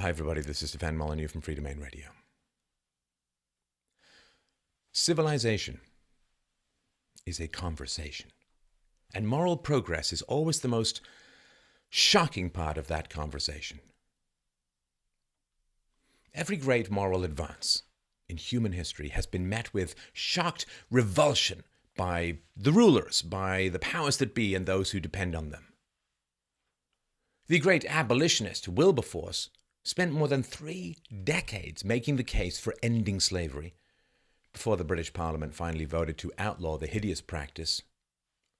Hi, everybody. This is Stefan Molyneux from Free Domain Radio. Civilization is a conversation, and moral progress is always the most shocking part of that conversation. Every great moral advance in human history has been met with shocked revulsion by the rulers, by the powers that be, and those who depend on them. The great abolitionist Wilberforce spent more than 3 decades making the case for ending slavery before the British Parliament finally voted to outlaw the hideous practice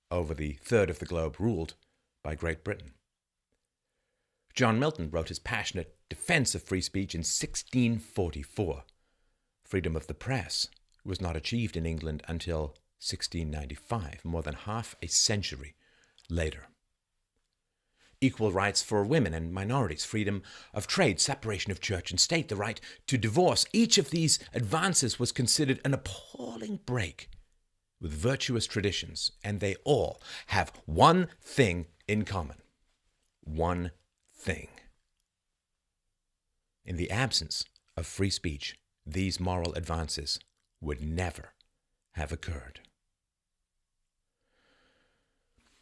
over the third of the globe ruled by Great Britain. John Milton wrote his passionate defense of free speech in 1644. Freedom of the press was not achieved in England until 1695, more than half a century later. Equal rights for women and minorities, freedom of trade, separation of church and state, the right to divorce. Each of these advances was considered an appalling break with virtuous traditions, and they all have one thing in common. One thing. In the absence of free speech, these moral advances would never have occurred.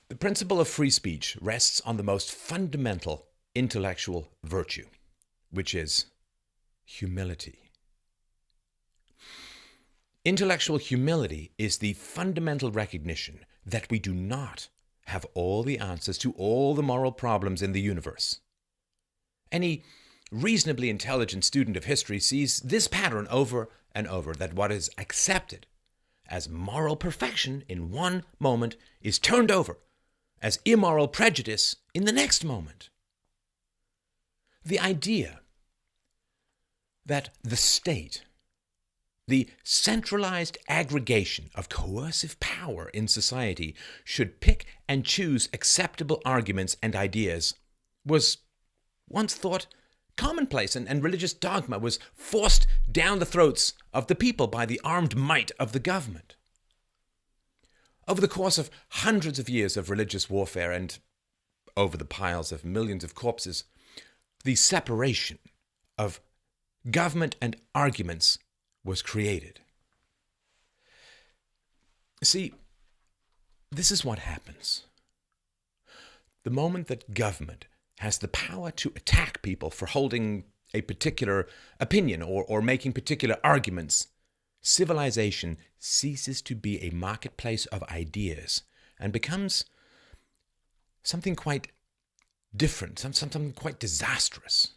The principle of free speech rests on the most fundamental intellectual virtue, which is humility. Intellectual humility is the fundamental recognition that we do not have all the answers to all the moral problems in the universe. Any reasonably intelligent student of history sees this pattern over and over, that what is accepted as moral perfection in one moment is turned over as immoral prejudice in the next moment. The idea that the state, the centralized aggregation of coercive power in society, should pick and choose acceptable arguments and ideas was once thought commonplace, and religious dogma was forced down the throats of the people by the armed might of the government. Over the course of hundreds of years of religious warfare and over the piles of millions of corpses, the separation of government and arguments was created. See, this is what happens. The moment that government has the power to attack people for holding a particular opinion or making particular arguments, civilization ceases to be a marketplace of ideas and becomes something quite different, something quite disastrous.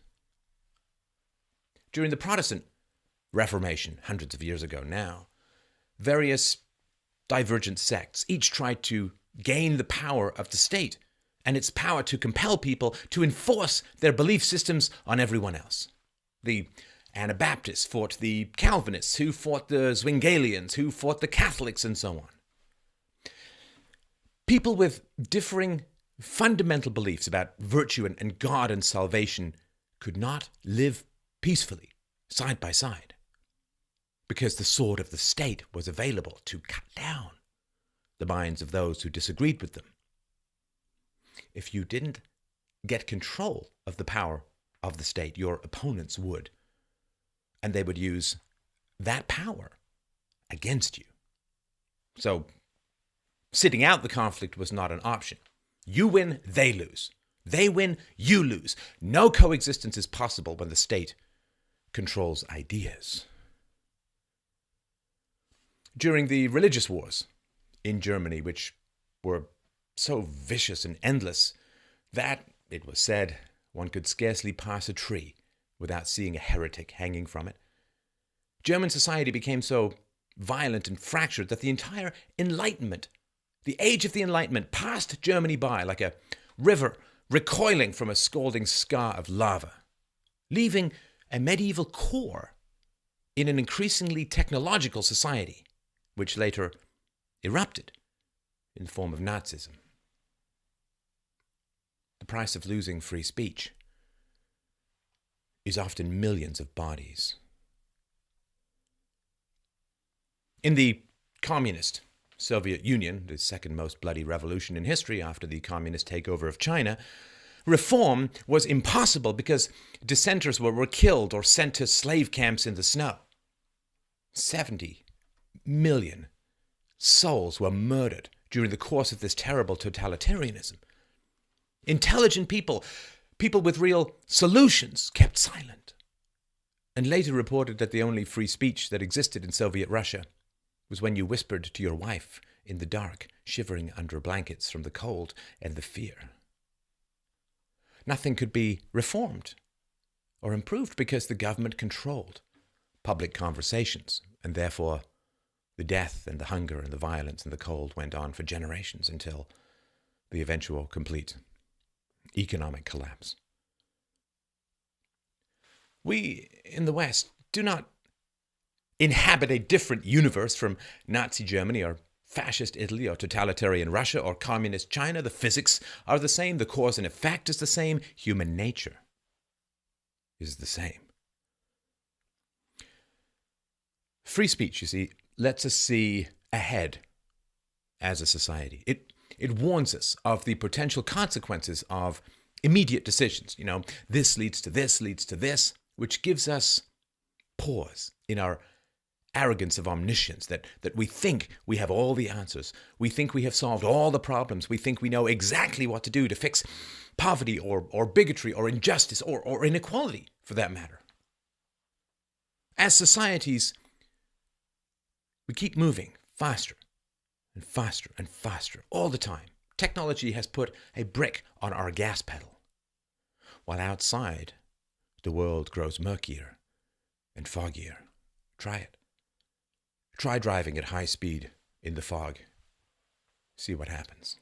During the Protestant Reformation, hundreds of years ago now, various divergent sects each tried to gain the power of the state and its power to compel people to enforce their belief systems on everyone else. The Anabaptists fought the Calvinists, who fought the Zwinglians, who fought the Catholics, and so on. People with differing fundamental beliefs about virtue and God and salvation could not live peacefully, side by side, because the sword of the state was available to cut down the minds of those who disagreed with them. If you didn't get control of the power of the state, your opponents would. And they would use that power against you. So, sitting out the conflict was not an option. You win, they lose. They win, you lose. No coexistence is possible when the state controls ideas. During the religious wars in Germany, which were so vicious and endless that, it was said, one could scarcely pass a tree without seeing a heretic hanging from it, German society became so violent and fractured that the entire Enlightenment, the age of the Enlightenment, passed Germany by like a river recoiling from a scalding scar of lava, leaving a medieval core in an increasingly technological society, which later erupted in the form of Nazism. The price of losing free speech is often millions of bodies. In the communist Soviet Union, the second most bloody revolution in history after the communist takeover of China, reform was impossible because dissenters were killed or sent to slave camps in the snow. 70 million souls were murdered during the course of this terrible totalitarianism. Intelligent people, people with real solutions, kept silent, and later reported that the only free speech that existed in Soviet Russia was when you whispered to your wife in the dark, shivering under blankets from the cold and the fear. Nothing could be reformed or improved because the government controlled public conversations, and therefore the death and the hunger and the violence and the cold went on for generations until the eventual complete economic collapse. We in the West do not inhabit a different universe from Nazi Germany or fascist Italy or totalitarian Russia or communist China. The physics are the same, the cause and effect is the same, human nature is the same. Free speech, you see, lets us see ahead as a society. It warns us of the potential consequences of immediate decisions. You know, this leads to this, which gives us pause in our arrogance of omniscience, that we think we have all the answers. We think we have solved all the problems. We think we know exactly what to do to fix poverty or bigotry or injustice or inequality, for that matter. As societies, we keep moving faster and faster and faster all the time. Technology has put a brick on our gas pedal, while outside the world grows murkier and foggier. Try it. Try driving at high speed in the fog. See what happens.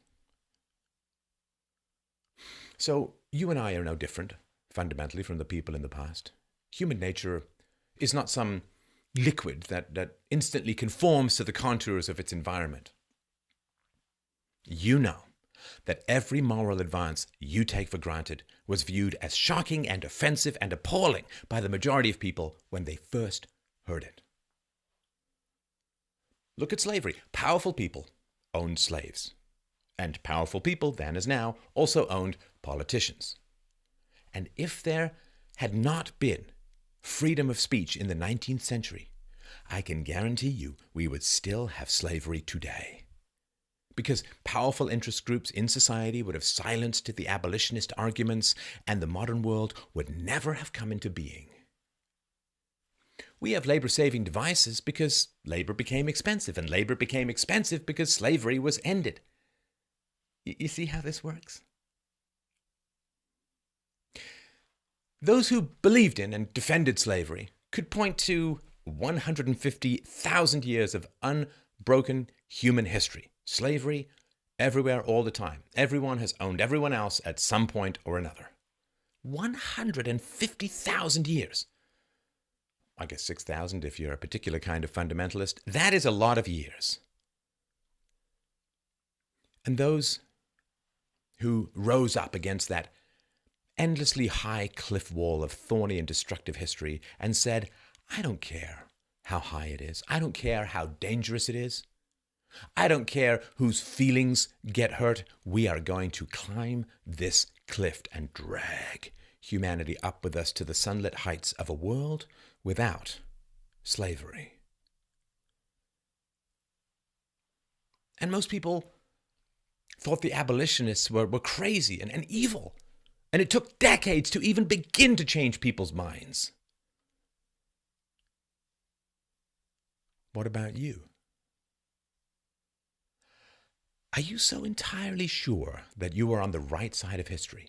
So you and I are no different, fundamentally, from the people in the past. Human nature is not some liquid that instantly conforms to the contours of its environment. You know that every moral advance you take for granted was viewed as shocking and offensive and appalling by the majority of people when they first heard it. Look at slavery. Powerful people owned slaves. And powerful people, then as now, also owned politicians. And if there had not been freedom of speech in the 19th century, I can guarantee you we would still have slavery today. Because powerful interest groups in society would have silenced the abolitionist arguments, and the modern world would never have come into being. We have labor-saving devices because labor became expensive, and labor became expensive because slavery was ended. You see how this works? Those who believed in and defended slavery could point to 150,000 years of unbroken human history. Slavery everywhere all the time. Everyone has owned everyone else at some point or another. 150,000 years. I guess 6,000 if you're a particular kind of fundamentalist. That is a lot of years. And those who rose up against that endlessly high cliff wall of thorny and destructive history and said, I don't care how high it is. I don't care how dangerous it is. I don't care whose feelings get hurt. We are going to climb this cliff and drag humanity up with us to the sunlit heights of a world without slavery. And most people thought the abolitionists were crazy and evil. And it took decades to even begin to change people's minds. What about you? Are you so entirely sure that you are on the right side of history,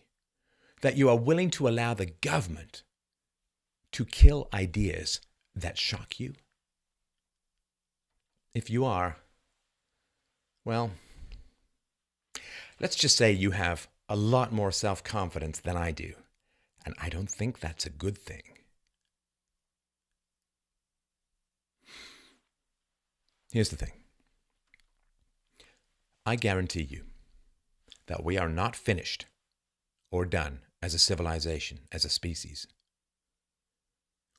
that you are willing to allow the government to kill ideas that shock you? If you are, well, let's just say you have a lot more self-confidence than I do, and I don't think that's a good thing. Here's the thing. I guarantee you that we are not finished or done as a civilization, as a species.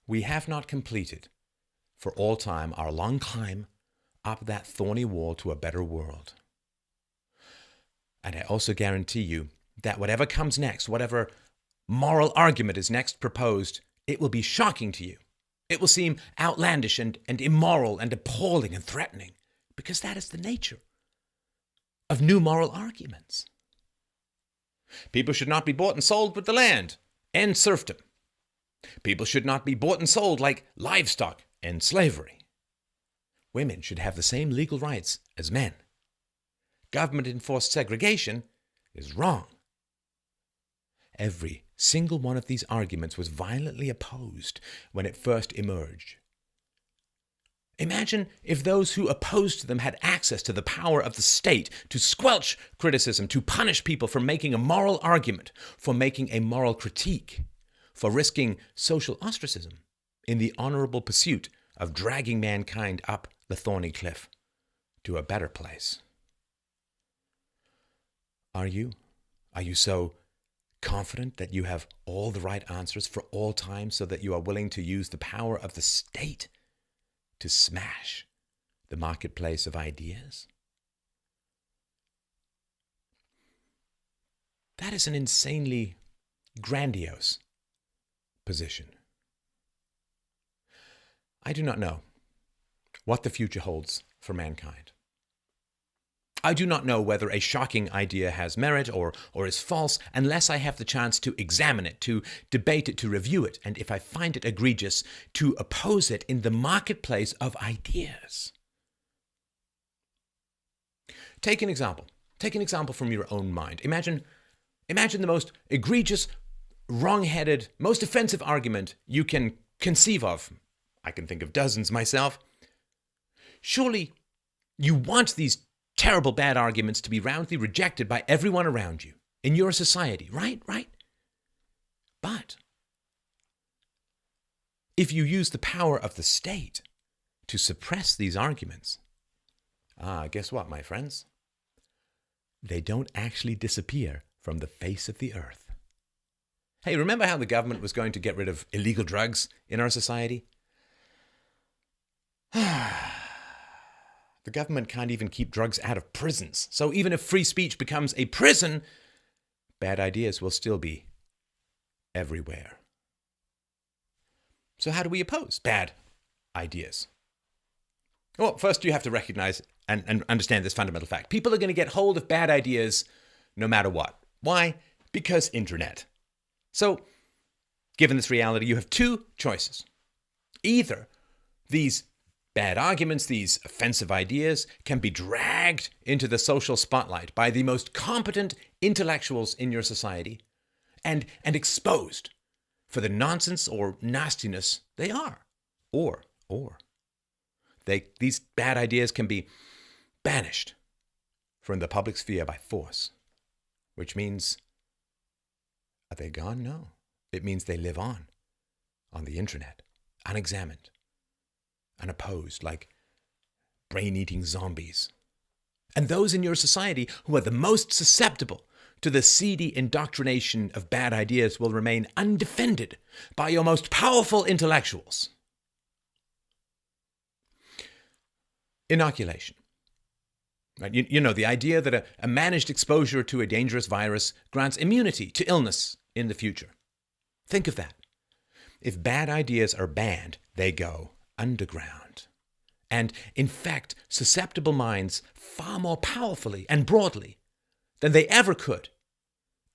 We have not completed for all time our long climb up that thorny wall to a better world. And I also guarantee you that whatever comes next, whatever moral argument is next proposed, it will be shocking to you. It will seem outlandish and immoral and appalling and threatening, because that is the nature of new moral arguments. People should not be bought and sold with the land. End serfdom. People should not be bought and sold like livestock. End slavery. Women should have the same legal rights as men. Government-enforced segregation is wrong. Every single one of these arguments was violently opposed when it first emerged. Imagine if those who opposed them had access to the power of the state to squelch criticism, to punish people for making a moral argument, for making a moral critique, for risking social ostracism in the honorable pursuit of dragging mankind up the thorny cliff to a better place. Are you so confident that you have all the right answers for all time, so that you are willing to use the power of the state to smash the marketplace of ideas? That is an insanely grandiose position. I do not know what the future holds for mankind. I do not know whether a shocking idea has merit or is false unless I have the chance to examine it, to debate it, to review it, and if I find it egregious, to oppose it in the marketplace of ideas. Take an example. Take an example from your own mind. Imagine the most egregious, wrong-headed, most offensive argument you can conceive of. I can think of dozens myself. Surely you want these terrible bad arguments to be roundly rejected by everyone around you in your society, right? But if you use the power of the state to suppress these arguments, guess what, my friends? They don't actually disappear from the face of the earth. Hey, remember how the government was going to get rid of illegal drugs in our society? The government can't even keep drugs out of prisons. So even if free speech becomes a prison, bad ideas will still be everywhere. So how do we oppose bad ideas? Well, first you have to recognize and understand this fundamental fact. People are going to get hold of bad ideas no matter what. Why? Because internet. So, given this reality, you have two choices. Either these bad arguments, these offensive ideas, can be dragged into the social spotlight by the most competent intellectuals in your society and exposed for the nonsense or nastiness they are. Or these bad ideas can be banished from the public sphere by force, which means, are they gone? No. It means they live on the internet, unexamined, unopposed, like brain-eating zombies. And those in your society who are the most susceptible to the seedy indoctrination of bad ideas will remain undefended by your most powerful intellectuals. Inoculation. Right? You know, the idea that a managed exposure to a dangerous virus grants immunity to illness in the future. Think of that. If bad ideas are banned, they go underground and infect susceptible minds far more powerfully and broadly than they ever could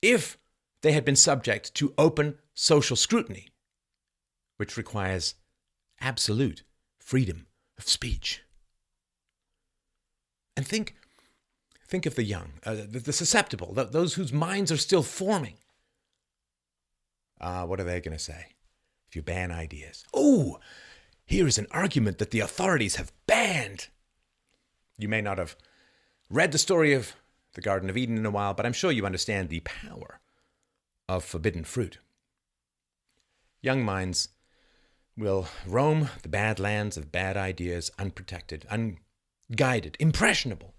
if they had been subject to open social scrutiny, which requires absolute freedom of speech. And think of the young, the susceptible, those whose minds are still forming. What are they going to say if you ban ideas? Oh, here is an argument that the authorities have banned. You may not have read the story of the Garden of Eden in a while, but I'm sure you understand the power of forbidden fruit. Young minds will roam the bad lands of bad ideas unprotected, unguided, impressionable.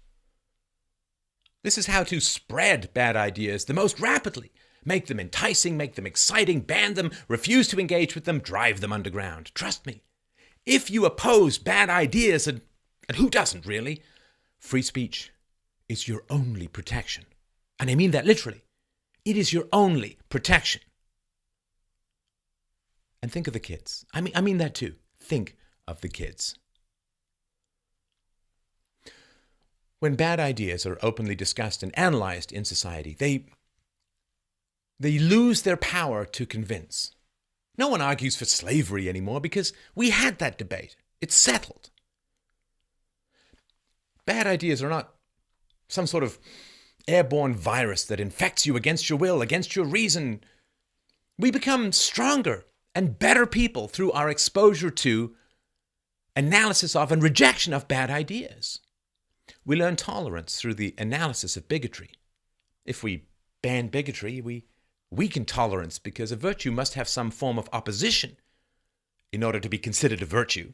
This is how to spread bad ideas the most rapidly. Make them enticing, make them exciting, ban them, refuse to engage with them, drive them underground. Trust me. If you oppose bad ideas, and who doesn't really, free speech is your only protection. And I mean that literally. It is your only protection. And think of the kids. I mean that too. Think of the kids. When bad ideas are openly discussed and analyzed in society, they lose their power to convince. No one argues for slavery anymore because we had that debate. It's settled. Bad ideas are not some sort of airborne virus that infects you against your will, against your reason. We become stronger and better people through our exposure to, analysis of, and rejection of bad ideas. We learn tolerance through the analysis of bigotry. If we ban bigotry, we weaken tolerance because a virtue must have some form of opposition in order to be considered a virtue.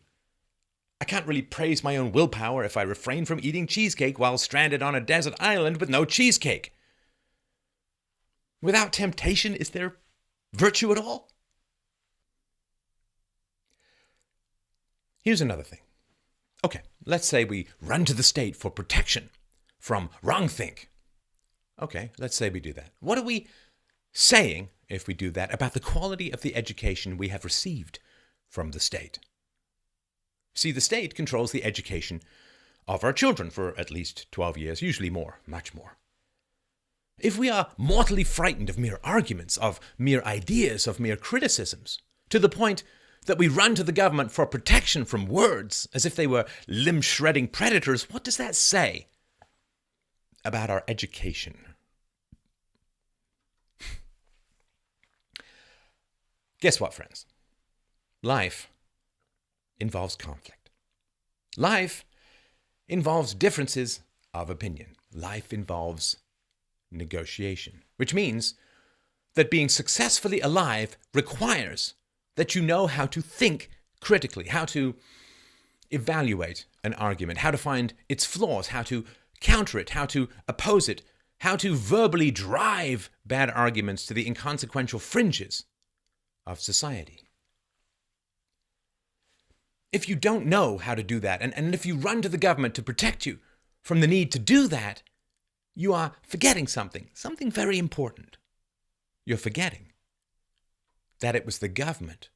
I can't really praise my own willpower if I refrain from eating cheesecake while stranded on a desert island with no cheesecake. Without temptation, is there virtue at all? Here's another thing. Okay, let's say we run to the state for protection from wrongthink. Okay, let's say we do that. What are we saying, if we do that, about the quality of the education we have received from the state? See, the state controls the education of our children for at least 12 years, usually more, much more. If we are mortally frightened of mere arguments, of mere ideas, of mere criticisms, to the point that we run to the government for protection from words as if they were limb-shredding predators, what does that say about our education? Guess what, friends? Life involves conflict. Life involves differences of opinion. Life involves negotiation, which means that being successfully alive requires that you know how to think critically, how to evaluate an argument, how to find its flaws, how to counter it, how to oppose it, how to verbally drive bad arguments to the inconsequential fringes of society. If you don't know how to do that, and if you run to the government to protect you from the need to do that, you are forgetting something very important. You're forgetting that it was the government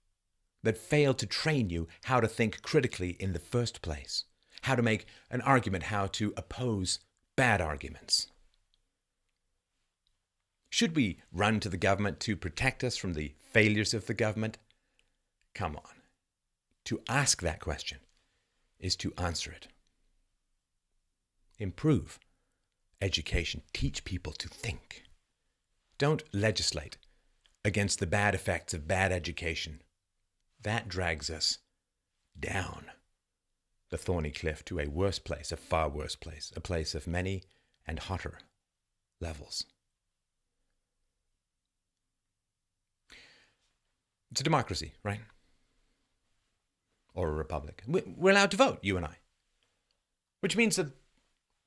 that failed to train you how to think critically in the first place, how to make an argument, how to oppose bad arguments. Should we run to the government to protect us from the failures of the government? Come on. To ask that question is to answer it. Improve education. Teach people to think. Don't legislate against the bad effects of bad education. That drags us down the thorny cliff to a worse place, a far worse place, a place of many and hotter levels. It's a democracy, right? Or a republic. We're allowed to vote, you and I. Which means that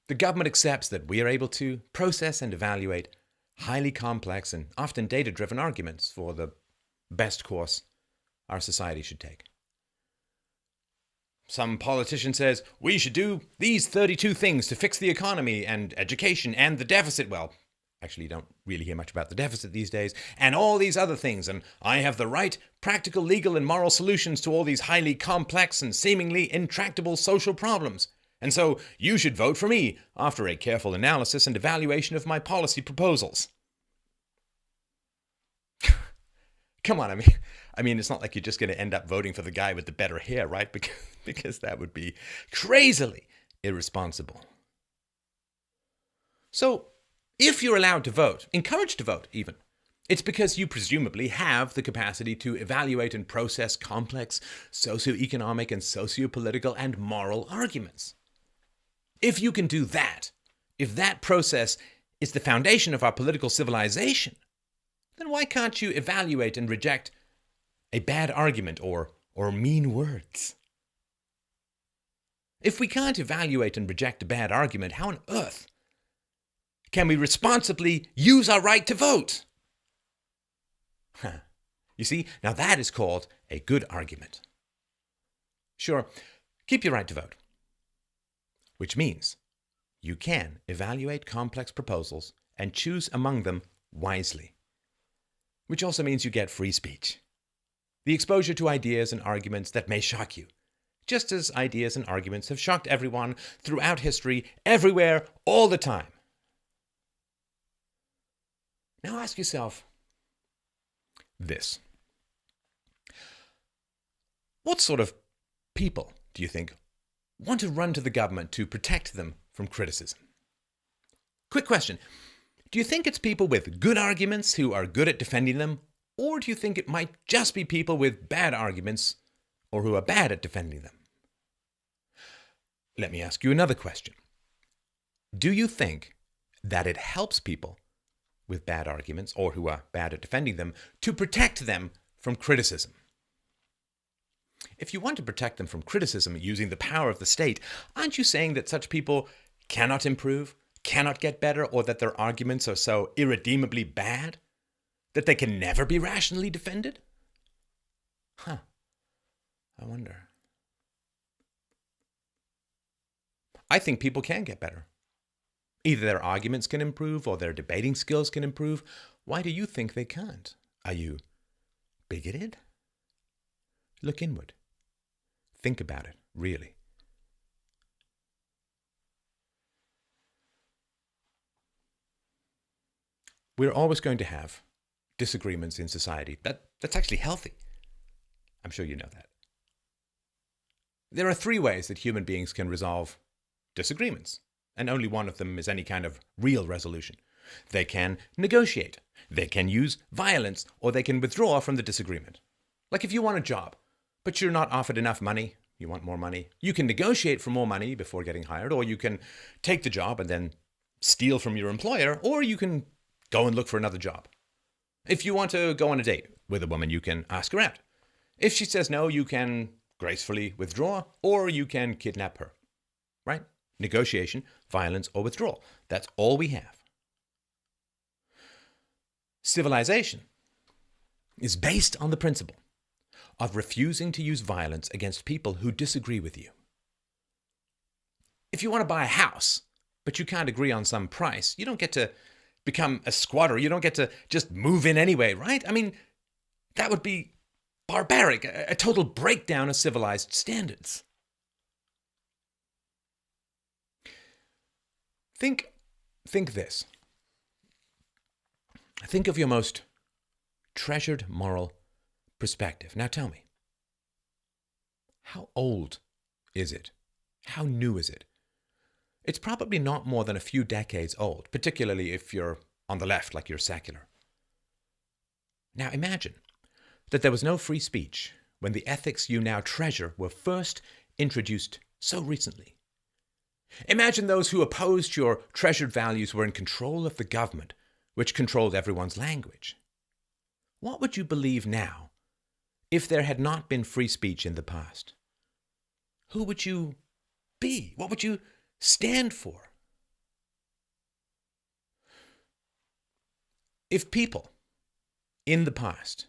the government accepts that we are able to process and evaluate highly complex and often data-driven arguments for the best course our society should take. Some politician says, we should do these 32 things to fix the economy and education and the deficit. Well, actually, you don't really hear much about the deficit these days, and all these other things, and I have the right practical, legal, and moral solutions to all these highly complex and seemingly intractable social problems. And so you should vote for me after a careful analysis and evaluation of my policy proposals. Come on, I mean, it's not like you're just going to end up voting for the guy with the better hair, right? Because that would be crazily irresponsible. So, if you're allowed to vote, encouraged to vote even, it's because you presumably have the capacity to evaluate and process complex socioeconomic and sociopolitical and moral arguments. If you can do that, if that process is the foundation of our political civilization, then why can't you evaluate and reject a bad argument or mean words? If we can't evaluate and reject a bad argument, how on earth can we responsibly use our right to vote? You see, now that is called a good argument. Sure, keep your right to vote, which means you can evaluate complex proposals and choose among them wisely, which also means you get free speech. The exposure to ideas and arguments that may shock you, just as ideas and arguments have shocked everyone throughout history, everywhere, all the time. Now ask yourself this. What sort of people do you think want to run to the government to protect them from criticism? Quick question. Do you think it's people with good arguments who are good at defending them? Or do you think it might just be people with bad arguments or who are bad at defending them? Let me ask you another question. Do you think that it helps people with bad arguments or who are bad at defending them to protect them from criticism? If you want to protect them from criticism using the power of the state, aren't you saying that such people cannot improve, cannot get better, or that their arguments are so irredeemably bad that they can never be rationally defended? I wonder. I think people can get better. Either their arguments can improve or their debating skills can improve. Why do you think they can't? Are you bigoted? Look inward. Think about it, really. We're always going to have disagreements in society. That's actually healthy. I'm sure you know that. There are 3 ways that human beings can resolve disagreements, and only one of them is any kind of real resolution. They can negotiate, they can use violence, or they can withdraw from the disagreement. Like if you want a job, but you're not offered enough money, you want more money, you can negotiate for more money before getting hired, or you can take the job and then steal from your employer, or you can go and look for another job. If you want to go on a date with a woman, you can ask her out. If she says no, you can gracefully withdraw, or you can kidnap her. Right? Negotiation, violence, or withdrawal. That's all we have. Civilization is based on the principle of refusing to use violence against people who disagree with you. If you want to buy a house, but you can't agree on some price, you don't get to become a squatter. You don't get to just move in anyway, right? I mean, that would be barbaric, a total breakdown of civilized standards. Think this. Think of your most treasured moral perspective. Now tell me, how old is it? How new is it? It's probably not more than a few decades old, particularly if you're on the left, like you're secular. Now imagine that there was no free speech when the ethics you now treasure were first introduced so recently. Imagine those who opposed your treasured values were in control of the government, which controlled everyone's language. What would you believe now if there had not been free speech in the past? Who would you be? What would you stand for? If people in the past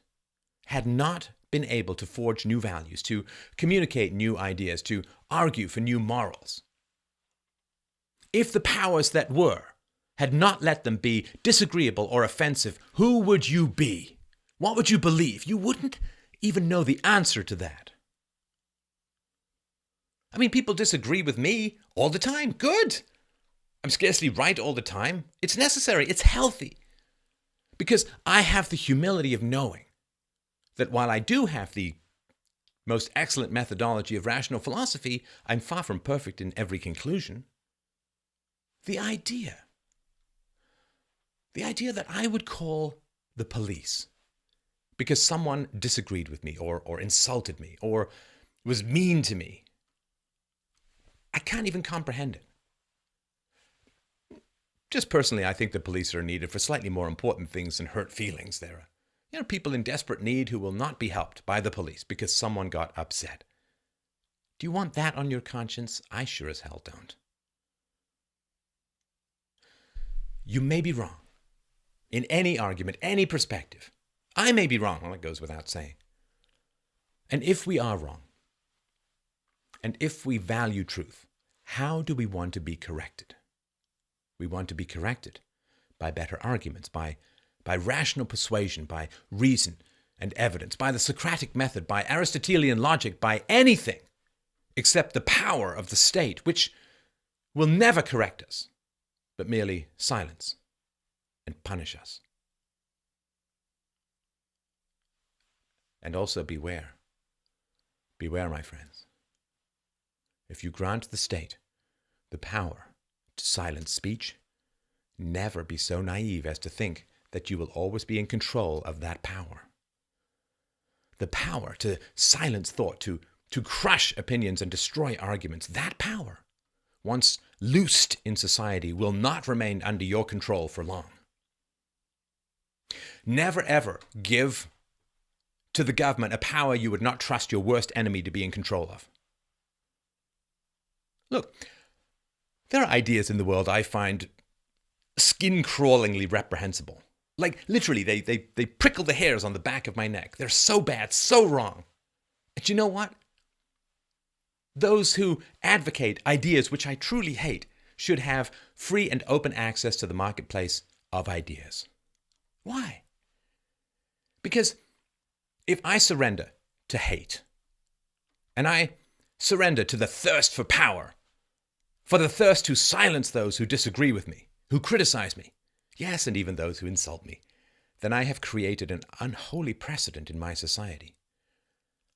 had not been able to forge new values, to communicate new ideas, to argue for new morals, if the powers that were had not let them be disagreeable or offensive, who would you be? What would you believe? You wouldn't even know the answer to that. I mean, people disagree with me all the time. Good. I'm scarcely right all the time. It's necessary. It's healthy. Because I have the humility of knowing that while I do have the most excellent methodology of rational philosophy, I'm far from perfect in every conclusion. The idea that I would call the police because someone disagreed with me or insulted me or was mean to me, I can't even comprehend it. Just personally, I think the police are needed for slightly more important things than hurt feelings. There are people in desperate need who will not be helped by the police because someone got upset. Do you want that on your conscience? I sure as hell don't. You may be wrong in any argument, any perspective. I may be wrong. Well, it goes without saying. And if we are wrong, and if we value truth, how do we want to be corrected? We want to be corrected by better arguments, by by rational persuasion, by reason and evidence, by the Socratic method, by Aristotelian logic, by anything except the power of the state, which will never correct us, but merely silence and punish us. And also beware. Beware, my friends. If you grant the state the power to silence speech, never be so naive as to think that you will always be in control of that power. The power to silence thought, to crush opinions and destroy arguments, that power, once loosed in society, will not remain under your control for long. Never ever give to the government a power you would not trust your worst enemy to be in control of. Look, there are ideas in the world I find skin-crawlingly reprehensible. Like, literally, they prickle the hairs on the back of my neck. They're so bad, so wrong. And you know what? Those who advocate ideas which I truly hate should have free and open access to the marketplace of ideas. Why? Because if I surrender to hate, and I surrender to the thirst for power, for the thirst to silence those who disagree with me, who criticize me, yes, and even those who insult me, then I have created an unholy precedent in my society.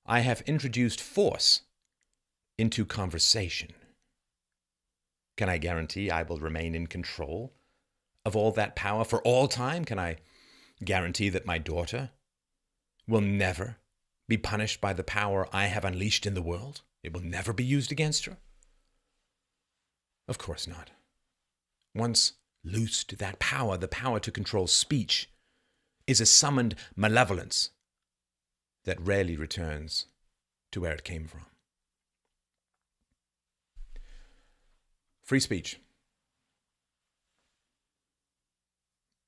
I have introduced force into conversation. Can I guarantee I will remain in control of all that power for all time? Can I guarantee that my daughter will never be punished by the power I have unleashed in the world? It will never be used against her? Of course not. Once loosed, that power, the power to control speech, is a summoned malevolence that rarely returns to where it came from. Free speech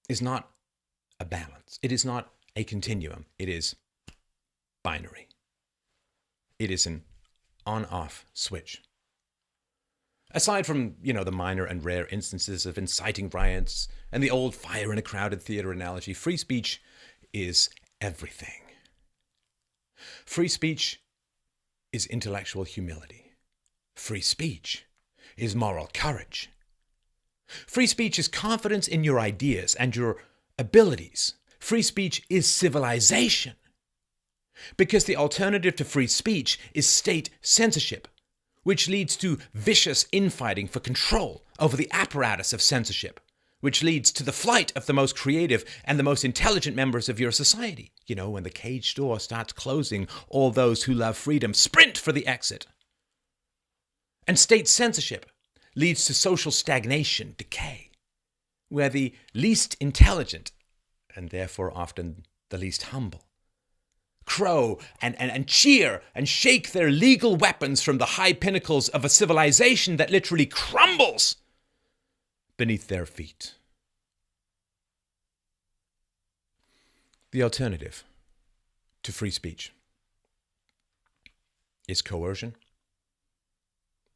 is not a balance. It is not a continuum. It is binary. It is an on-off switch. Aside from, the minor and rare instances of inciting riots and the old fire in a crowded theater analogy, free speech is everything. Free speech is intellectual humility. Free speech is moral courage. Free speech is confidence in your ideas and your abilities. Free speech is civilization. Because the alternative to free speech is state censorship, which leads to vicious infighting for control over the apparatus of censorship, which leads to the flight of the most creative and the most intelligent members of your society. When the cage door starts closing, all those who love freedom sprint for the exit. And state censorship leads to social stagnation, decay, where the least intelligent, and therefore often the least humble, crow and cheer and shake their legal weapons from the high pinnacles of a civilization that literally crumbles beneath their feet. The alternative to free speech is coercion,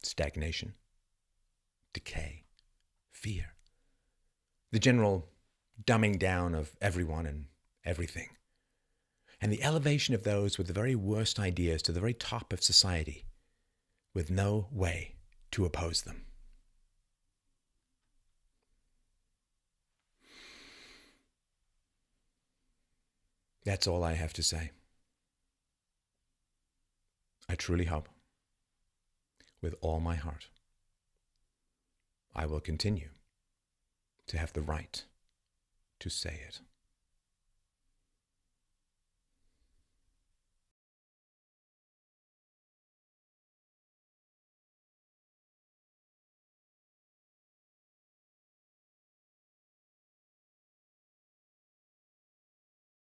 stagnation, decay, fear, the general dumbing down of everyone and everything, and the elevation of those with the very worst ideas to the very top of society, with no way to oppose them. That's all I have to say. I truly hope, with all my heart, I will continue to have the right to say it.